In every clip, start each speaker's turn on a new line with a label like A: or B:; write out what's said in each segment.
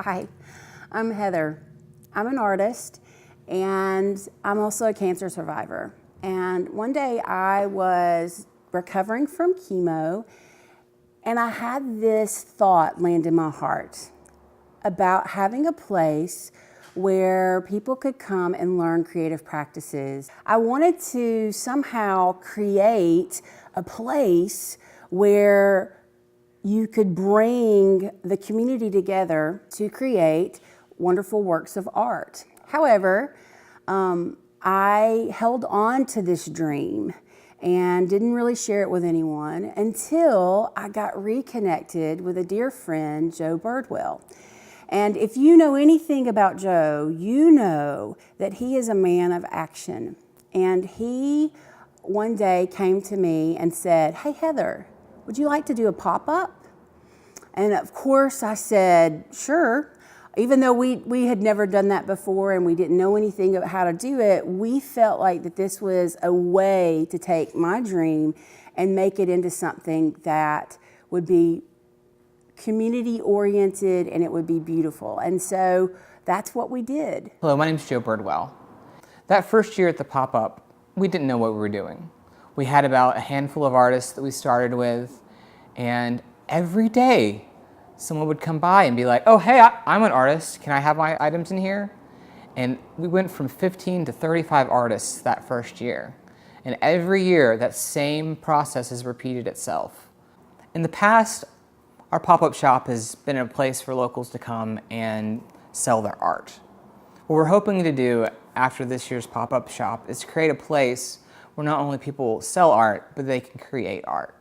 A: Hi, I'm Heather. I'm an artist and I'm also a cancer survivor. And one day I was recovering from chemo and I had this thought land in my heart about having a place where people could come and learn creative practices. I wanted to somehow create a place where you could bring the community together to create wonderful works of art. However, I held on to this dream and didn't really share it with anyone until I got reconnected with a dear friend, Joe Birdwell. And if you know anything about Joe, you know that he is a man of action. And he one day came to me and said, "Hey Heather, would you like to do a pop-up?" And of course I said, sure. Even though we had never done that before and we didn't know anything about how to do it, we felt like that this was a way to take my dream and make it into something that would be community oriented and it would be beautiful. And so that's what we did.
B: Hello, my name's Joe Birdwell. That first year at the pop-up, we didn't know what we were doing. We had about a handful of artists that we started with, and every day someone would come by and be like, "Oh, hey, I'm an artist. Can I have my items in here?" And we went from 15 to 35 artists that first year. And every year, that same process has repeated itself. In the past, our pop-up shop has been a place for locals to come and sell their art. What we're hoping to do after this year's pop-up shop is create a place where not only people sell art, but they can create art.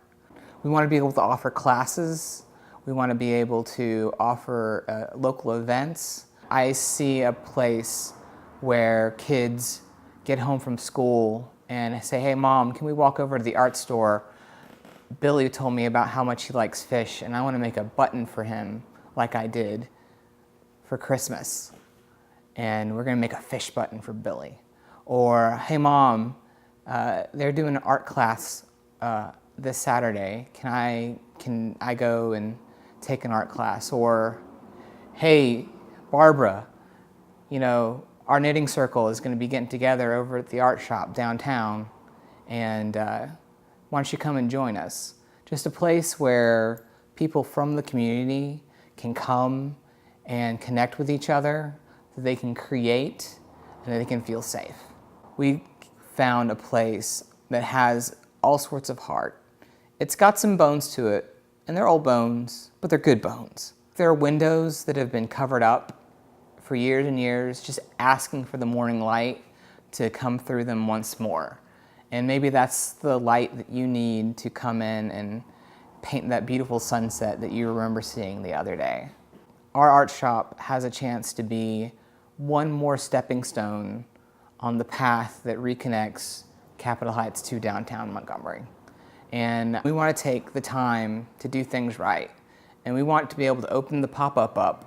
B: We want to be able to offer classes. We want to be able to offer local events. I see a place where kids get home from school and say, "Hey Mom, can we walk over to the art store? Billy told me about how much he likes fish and I want to make a button for him like I did for Christmas. And we're going to make a fish button for Billy." Or, "Hey Mom, they're doing an art class this Saturday. Can I go and take an art class?" Or, "Hey Barbara, you know, our knitting circle is going to be getting together over at the art shop downtown, and why don't you come and join us?" Just a place where people from the community can come and connect with each other, that they can create, and that they can feel safe. We found a place that has all sorts of heart. It's got some bones to it, and they're old bones, but they're good bones. There are windows that have been covered up for years and years, just asking for the morning light to come through them once more. And maybe that's the light that you need to come in and paint that beautiful sunset that you remember seeing the other day. Our art shop has a chance to be one more stepping stone on the path that reconnects Capitol Heights to downtown Montgomery. And we want to take the time to do things right. And we want to be able to open the pop-up up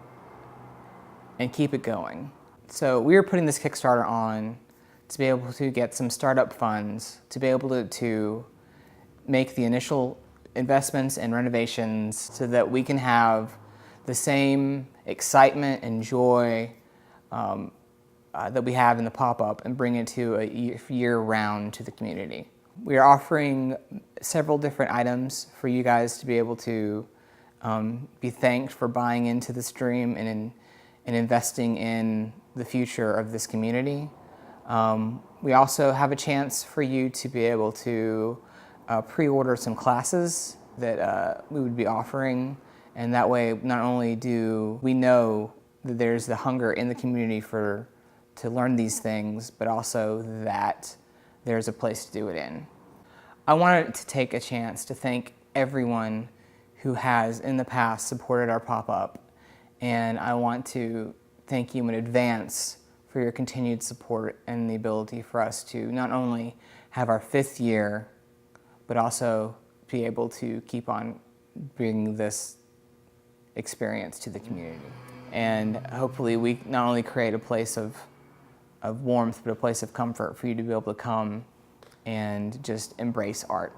B: and keep it going. So we are putting this Kickstarter on to be able to get some startup funds, to be able to make the initial investments and renovations so that we can have the same excitement and joy that we have in the pop-up and bring it to a year-round to the community. We are offering several different items for you guys to be able to be thanked for buying into this dream and investing in the future of this community. We also have a chance for you to be able to pre-order some classes that we would be offering, and that way not only do we know that there's the hunger in the community to learn these things, but also that there's a place to do it in. I wanted to take a chance to thank everyone who has in the past supported our pop-up, and I want to thank you in advance for your continued support and the ability for us to not only have our 5th year, but also be able to keep on bringing this experience to the community. And hopefully we not only create a place of warmth, but a place of comfort for you to be able to come and just embrace art.